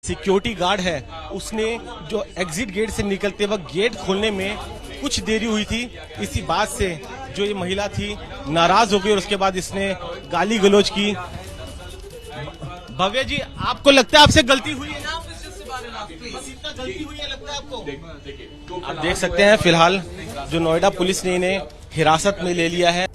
Security guard है उसने जो एग्जिट गेट से निकलते वक्त गेट खोलने में कुछ देरी हुई थी। इसी बात से जो ये महिला थी नाराज हो गई और उसके बाद इसने गाली गलौज की। भव्य जी, आपको लगता है आपसे गलती हुई है? इतना गलती हुई है लगता है आपको? आप देख सकते हैं फिलहाल जो नोएडा पुलिस ने इन्हें हिरासत में ले लिया है।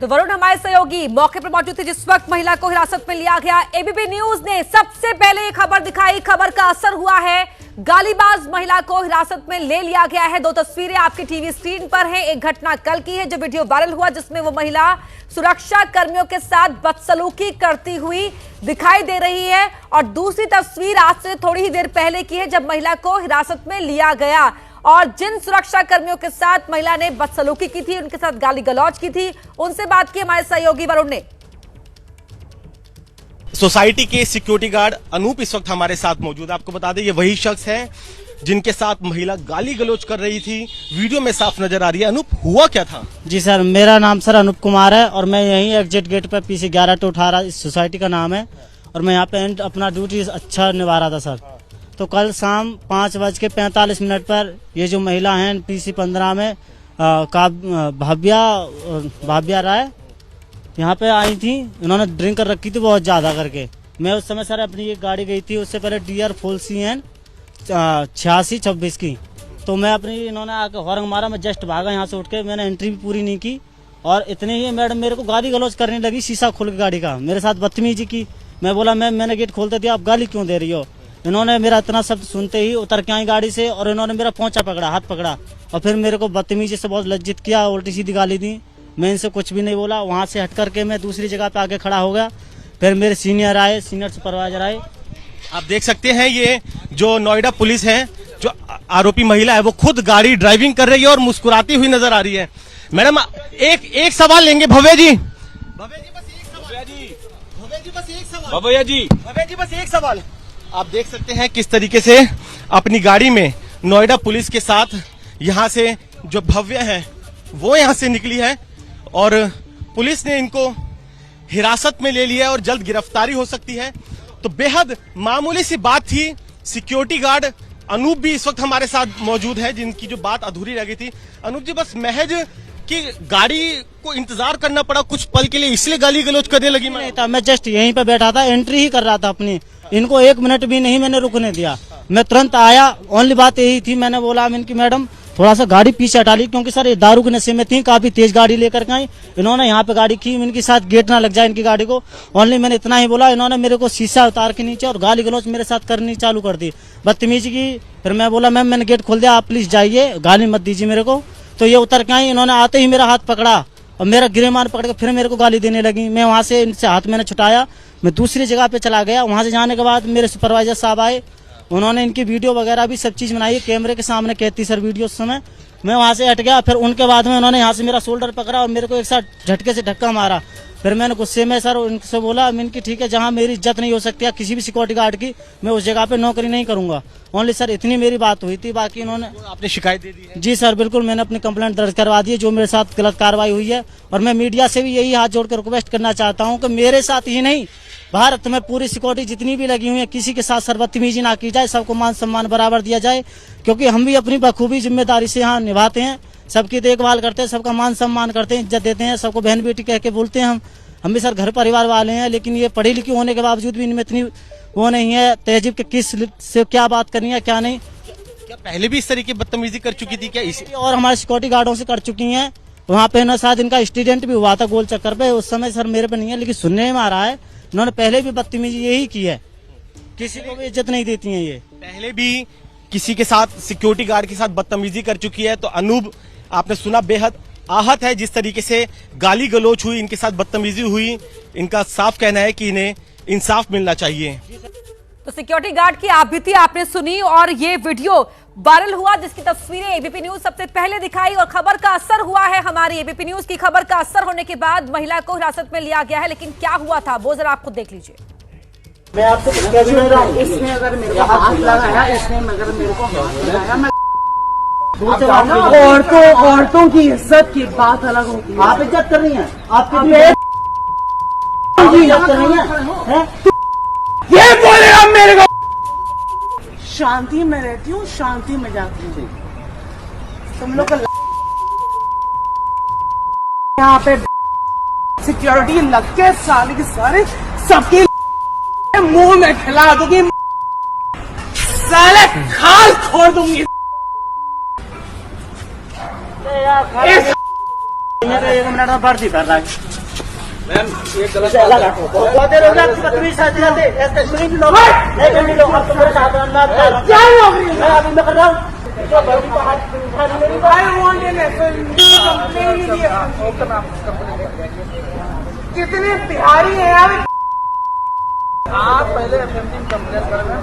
तो वरुण हमारे सहयोगी मौके पर मौजूद थे जिस वक्त महिला को हिरासत में लिया गया। एबीपी न्यूज ने सबसे पहले ये खबर दिखाई, खबर का असर हुआ है। गालीबाज महिला को हिरासत में ले लिया गया है। दो तस्वीरें आपकी टीवी स्क्रीन पर हैं। एक घटना कल की है जो वीडियो वायरल हुआ जिसमें वो महिला सुरक्षा कर्मियों के साथ बदसलूकी करती हुई दिखाई दे रही है, और दूसरी तस्वीर आज से थोड़ी ही देर पहले की है जब महिला को हिरासत में लिया गया और जिन सुरक्षा कर्मियों के साथ महिला ने बदसलूकी की थी, उनके साथ गाली गलौज की थी, उनसे बात की हमारे सहयोगी वरुण ने। सोसाइटी के सिक्योरिटी गार्ड अनूप इस वक्त हमारे साथ मौजूद है। आपको बता दें ये वही शख्स है जिनके साथ महिला गाली गलौज कर रही थी, वीडियो में साफ नजर आ रही है। अनूप, हुआ क्या था? जी सर, मेरा नाम सर अनूप कुमार है और मैं यहीं एग्जिट गेट पर PC 11 to 18 इस सोसाइटी का नाम है और मैं यहाँ पे अपना ड्यूटी अच्छा निभा रहा था सर। तो कल शाम 5:45 पर ये जो महिला हैं PC 15 में भाव्या राय यहाँ पे आई थी। इन्होंने ड्रिंक कर रखी थी बहुत ज्यादा करके। मैं उस समय सर अपनी एक गाड़ी गई थी, उससे पहले DR FullCN 8626 की। तो मैं अपनी इन्होंने आके हॉर्न मारा, मैं जस्ट भागा यहाँ से उठ के, मैंने एंट्री भी पूरी नहीं की और इतने ही मैडम मेरे को गाली गलौज करने लगी, शीशा खोल के गाड़ी का मेरे साथ बदतमीजी की। मैं बोला मैंने गेट खोलते दिया, आप गाली क्यों दे रही हो? इन्होंने मेरा इतना शब्द सुनते ही उतर के आई गाड़ी से और इन्होंने मेरा पोंछा पकड़ा, हाथ पकड़ा और फिर मेरे को बदतमीजी से बहुत लज्जित किया, उल्टी सीधी गाली दी। मैं इनसे कुछ भी नहीं बोला। वहां से हट करके मैं दूसरी जगह पे आके खड़ा हो गया। फिर मेरे सीनियर सुपरवाइजर आए। आप देख सकते हैं ये जो नोएडा पुलिस है, जो आरोपी महिला है वो खुद गाड़ी ड्राइविंग कर रही है और मुस्कुराती हुई नजर आ रही है। मैडम एक सवाल लेंगे। भव्य जी बस एक सवाल। आप देख सकते हैं किस तरीके से अपनी गाड़ी में नोएडा पुलिस के साथ यहाँ से जो भव्य है वो यहाँ से निकली है और पुलिस ने इनको हिरासत में ले लिया है और जल्द गिरफ्तारी हो सकती है। तो बेहद मामूली सी बात थी। सिक्योरिटी गार्ड अनूप भी इस वक्त हमारे साथ मौजूद है जिनकी जो बात अधूरी रह गई थी। अनूप जी, बस महज कि गाड़ी को इंतजार करना पड़ा कुछ पल के लिए, इसलिए गाली गलौज करने लगी? नहीं था, मैं जस्ट यहीं पे बैठा था, एंट्री ही कर रहा था अपनी। इनको 1 मिनट भी नहीं मैंने रुकने दिया, मैं तुरंत आया। ओनली बात यही थी, मैंने बोला इनकी मैडम थोड़ा सा गाड़ी पीछे हटा ली क्योंकि सर ये दारू के नशे में थी, काफी तेज गाड़ी लेकर के आई। इन्होंने यहाँ पे गाड़ी की, इनके साथ गेट ना लग जाए इनकी गाड़ी को। ओनली मैंने इतना ही बोला। इन्होंने मेरे को शीशा उतार के नीचे और गाली गलौज मेरे साथ करनी चालू कर दी, बदतमीजी की। फिर मैं बोला मैम मैंने गेट खोल दिया, आप प्लीज जाइए, गाली मत दीजिए मेरे को। तो ये उतर के आई। इन्होंने आते ही मेरा हाथ पकड़ा और मेरा गिरेमान पकड़ के फिर मेरे को गाली देने लगी। मैं वहां से इनसे हाथ मैंने छुटाया, मैं दूसरी जगह पे चला गया। वहां से जाने के बाद मेरे सुपरवाइजर साहब आए, उन्होंने इनकी वीडियो वगैरह भी सब चीज बनाई, कैमरे के सामने कहती सर वीडियो। उस समय मैं वहां से हट गया। फिर उनके बाद में उन्होंने यहाँ से मेरा शोल्डर पकड़ा और मेरे को एक साथ झटके से धक्का मारा। फिर मैंने गुस्से में सर उनसे बोला इनकी ठीक है, जहाँ मेरी इज्जत नहीं हो सकती है किसी भी सिक्योरिटी गार्ड की, मैं उस जगह पे नौकरी नहीं करूंगा। ओनली सर इतनी मेरी बात हुई थी। बाकी इन्होंने आपने शिकायत दे दी है? जी सर बिल्कुल, मैंने अपनी कंप्लेंट दर्ज करवा दी है जो मेरे साथ गलत कार्रवाई हुई है। और मैं मीडिया से भी यही हाथ जोड़कर रिक्वेस्ट करना चाहता हूँ कि मेरे साथ ही नहीं, भारत में पूरी सिक्योरिटी जितनी भी लगी हुई है, किसी के साथ सर बदतमीजी ना की जाए, सबको मान सम्मान बराबर दिया जाए, क्योंकि हम भी अपनी बखूबी जिम्मेदारी से यहाँ निभाते हैं, सबकी देखभाल करते हैं, सबका मान सम्मान करते हैं, इज्जत देते हैं, सबको बहन बेटी कह के बोलते हैं। हम भी सर घर परिवार वाले हैं, लेकिन ये पढ़ी लिखी होने के बावजूद भी इनमें इतनी वो नहीं है तहजीब के किस से क्या बात करनी है क्या नहीं। क्या पहले भी इस तरह की बदतमीजी कर चुकी थी क्या? और हमारे सिक्योरिटी गार्डों से कर चुकी हैं। वहाँ पे ना शायद इनका एक्सीडेंट भी हुआ था गोल चक्कर पे, उस समय सर मेरे पे नहीं है, लेकिन सुनने में आ रहा है इन्होंने पहले भी बदतमीजी यही की है, किसी को भी इज्जत नहीं देती है। ये पहले भी किसी के साथ सिक्योरिटी गार्ड के साथ बदतमीजी कर चुकी है। तो अनूप आपने सुना, बेहद आहत है जिस तरीके से गाली गलौज हुई, इनके साथ बदतमीजी हुई। इनका साफ कहना है कि इन्हें इंसाफ मिलना चाहिए। तो सिक्योरिटी गार्ड की आप भी थी, आपने सुनी और ये वीडियो वायरल हुआ जिसकी तस्वीरें एबीपी न्यूज सबसे पहले दिखाई और खबर का असर हुआ है। हमारी एबीपी न्यूज की खबर का असर होने के बाद महिला को हिरासत में लिया गया है, लेकिन क्या हुआ था वो जरा आप खुद देख लीजिए। मैं आपसे कह रहा हूँ, इसने अगर मेरे को हाथ लगाया, इसने अगर मेरे को हाथ लगाया, मैं औरतों की इज्जत की बात अलग होती है। आप इज्जत कर रही हैं, आप ये बोले शांति में रहती हूँ, शांति में जाती हूँ। तुम लोग का यहाँ पे सिक्योरिटी लग के साले के सारे सबके मुंह में खिला दूंगी, साले खाल छोड़ दूंगी। एक मिनट में भर्ती कर रहा है। कितने बिहारी हैं यार। आप पहले कंप्लेन करना।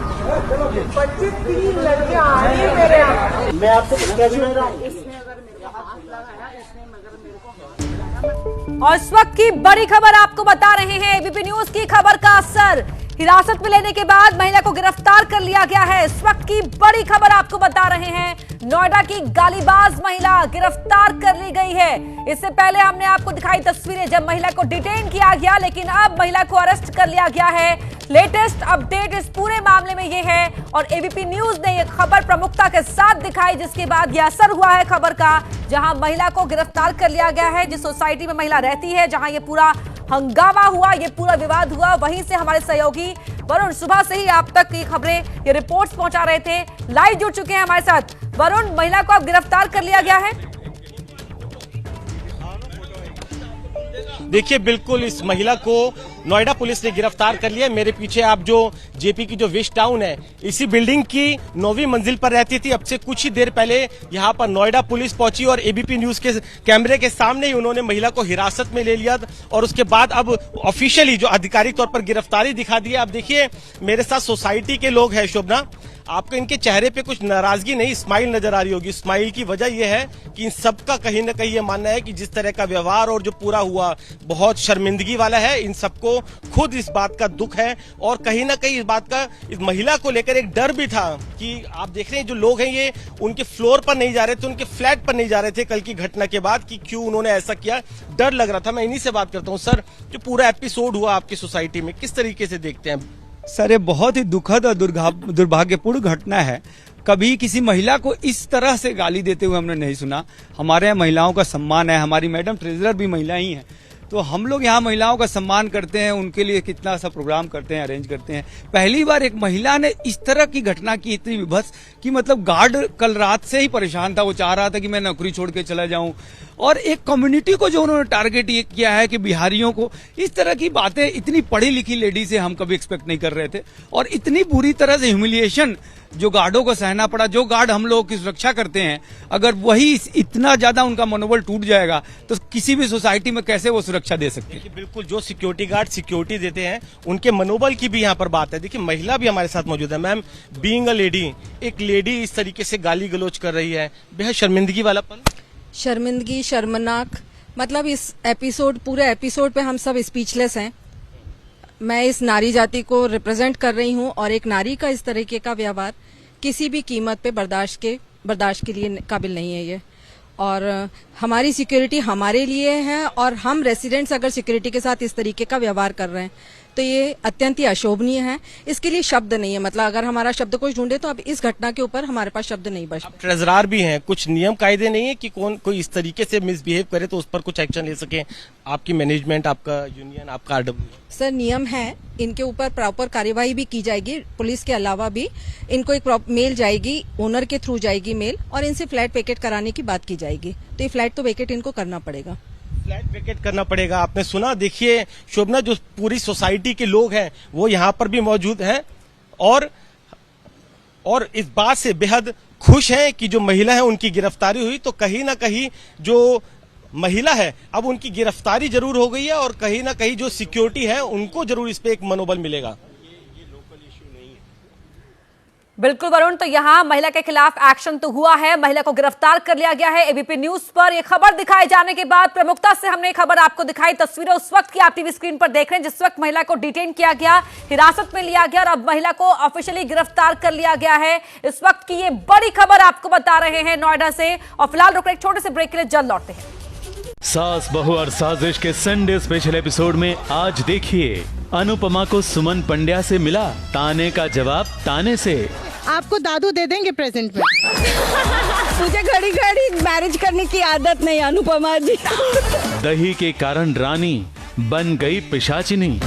25-30 लड़कियां आ रही है मेरे यहाँ। मैं आपसे क्या भी नहीं रहा हूँ। इसने अगर मेरे को हाथ लगाया, इसने मगर मेरे को हाथ लगाया। और इस वक्त की बड़ी खबर आपको बता रहे हैं, एबीपी न्यूज की खबर का असर। हिरासत में लेने के बाद महिला को गिरफ्तार कर लिया गया है। इस वक्त की बड़ी खबर आपको बता रहे हैं, नोएडा की गालीबाज महिला गिरफ्तार कर ली गई है। इससे पहले हमने आपको दिखाई तस्वीरें जब महिला को डिटेन किया गया, लेकिन अब महिला को अरेस्ट कर लिया गया है। लेटेस्ट अपडेट इस पूरे मामले में ये है और एबीपी न्यूज ने ये खबर प्रमुखता के साथ दिखाई, जिसके बाद यह असर हुआ है खबर का, जहां महिला को गिरफ्तार कर लिया गया है। जिस सोसाइटी में महिला रहती है, जहां ये पूरा हंगामा हुआ, ये पूरा विवाद हुआ, वहीं से हमारे सहयोगी वरुण सुबह से ही आप तक ये खबरें, ये रिपोर्ट्स पहुंचा रहे थे। लाइव जुड़ चुके हैं हमारे साथ। वरुण, महिला को अब गिरफ्तार कर लिया गया है। देखिए, बिल्कुल इस महिला को नोएडा पुलिस ने गिरफ्तार कर लिया। मेरे पीछे आप जो जेपी की जो विश टाउन है, इसी बिल्डिंग की 9वीं मंजिल पर रहती थी। अब से कुछ ही देर पहले यहां पर नोएडा पुलिस पहुंची और एबीपी न्यूज के कैमरे के सामने ही उन्होंने महिला को हिरासत में ले लिया और उसके बाद अब ऑफिशियली जो आधिकारिक तौर पर गिरफ्तारी दिखा दी है। अब देखिए, मेरे साथ सोसाइटी के लोग हैं। शोभना, आपको इनके चेहरे पे कुछ नाराजगी नहीं, स्माइल नजर आ रही होगी। स्माइल की वजह यह है कि इन सबका कहीं ना कहीं ये मानना है कि जिस तरह का व्यवहार और जो पूरा हुआ बहुत शर्मिंदगी वाला है। इन सबको खुद इस बात का दुख है और कहीं ना कहीं इस बात का इस महिला को लेकर एक डर भी था कि आप देख रहे हैं जो लोग हैं ये उनके फ्लोर पर नहीं जा रहे थे, उनके फ्लैट पर नहीं जा रहे थे कल की घटना के बाद, कि क्यों उन्होंने ऐसा किया, डर लग रहा था। मैं इन्हीं से बात करता हूँ। सर, जो पूरा एपिसोड हुआ आपकी सोसाइटी में, किस तरीके से देखते हैं? सर, ये बहुत ही दुखद और दुर्भाग्यपूर्ण घटना है। कभी किसी महिला को इस तरह से गाली देते हुए हमने नहीं सुना। हमारे यहाँ महिलाओं का सम्मान है, हमारी मैडम ट्रेजरर भी महिला ही हैं, तो हम लोग यहाँ महिलाओं का सम्मान करते हैं, उनके लिए कितना सा प्रोग्राम करते हैं, अरेंज करते हैं। पहली बार एक महिला ने इस तरह की घटना की, इतनी विभत्स कि मतलब गार्ड कल रात से ही परेशान था, वो चाह रहा था कि मैं नौकरी छोड़ के चला जाऊं। और एक कम्युनिटी को जो उन्होंने टारगेट ये किया है कि बिहारियों को, इस तरह की बातें इतनी पढ़ी लिखी लेडी से हम कभी एक्सपेक्ट नहीं कर रहे थे। और इतनी बुरी तरह से ह्यूमिलिएशन जो गार्डों को सहना पड़ा, जो गार्ड हम लोगों की सुरक्षा करते हैं, अगर वही इतना ज्यादा उनका मनोबल टूट जाएगा तो किसी भी सोसाइटी में कैसे वो सुरक्षा दे सकते हैं? बिल्कुल, जो सिक्योरिटी गार्ड सिक्योरिटी देते हैं उनके मनोबल की भी यहाँ पर बात है। देखिए, महिला भी हमारे साथ मौजूद है। मैम, बीइंग अ लेडी, एक लेडी इस तरीके से गाली गलौज कर रही है, बेहद शर्मिंदगी वाला पल। शर्मिंदगी, शर्मनाक, मतलब इस एपिसोड, पूरे एपिसोड पे हम सब स्पीचलेस हैं। मैं इस नारी जाति को रिप्रेजेंट कर रही हूँ और एक नारी का इस तरीके का व्यवहार किसी भी कीमत पे बर्दाश्त के लिए काबिल नहीं है ये। और हमारी सिक्योरिटी हमारे लिए है और हम रेसिडेंट्स अगर सिक्योरिटी के साथ इस तरीके का व्यवहार कर रहे हैं तो ये अत्यंत ही अशोभनीय है। इसके लिए शब्द नहीं है, मतलब अगर हमारा शब्दकोश ढूंढे तो अब इस घटना के ऊपर हमारे पास शब्द नहीं बचते। ट्रेजरार भी हैं, कुछ नियम कायदे नहीं है कि कोई इस तरीके से मिसबिहेव करे तो उस पर कुछ एक्शन ले सके? आपकी मैनेजमेंट, आपका यूनियन, आपका आरडब्ल्यू? सर, नियम है, इनके ऊपर प्रॉपर कार्यवाही भी की जाएगी। पुलिस के अलावा भी इनको एक मेल जाएगी, ओनर के थ्रू जाएगी मेल, और इनसे फ्लैट वेकेट कराने की बात की जाएगी। तो ये फ्लैट तो वेकेट इनको करना पड़ेगा, फ्लैट वेकेट करना पड़ेगा। आपने सुना। देखिए शोभना, जो पूरी सोसाइटी के लोग हैं वो यहाँ पर भी मौजूद हैं और इस बात से बेहद खुश हैं कि जो महिला है उनकी गिरफ्तारी हुई। तो कहीं ना कहीं जो महिला है अब उनकी गिरफ्तारी जरूर हो गई है और कहीं ना कहीं जो सिक्योरिटी है उनको जरूर इस पे एक मनोबल मिलेगा। बिल्कुल वरुण, तो यहाँ महिला के खिलाफ एक्शन तो हुआ है, महिला को गिरफ्तार कर लिया गया है। एबीपी न्यूज पर यह खबर दिखाए जाने के बाद प्रमुखता से हमने खबर आपको दिखाई। तस्वीरें उस वक्त की आप टीवी स्क्रीन पर देख रहे हैं जिस वक्त महिला को डिटेन किया गया, हिरासत में लिया गया और अब महिला को ऑफिशियली गिरफ्तार कर लिया गया है। इस वक्त की ये बड़ी खबर आपको बता रहे हैं नोएडा से। और फिलहाल रुक एक छोटे से ब्रेक के लिए जल्द लौटते हैं। सास बहू और साजिश के संडे स्पेशल एपिसोड में आज देखिए, अनुपमा को सुमन पंड्या से मिला ताने का जवाब ताने से। आपको दादू दे देंगे प्रेजेंट में। मुझे घड़ी घड़ी मैरिज करने की आदत नहीं अनुपमा जी। दही के कारण रानी बन गई पिशाचिनी।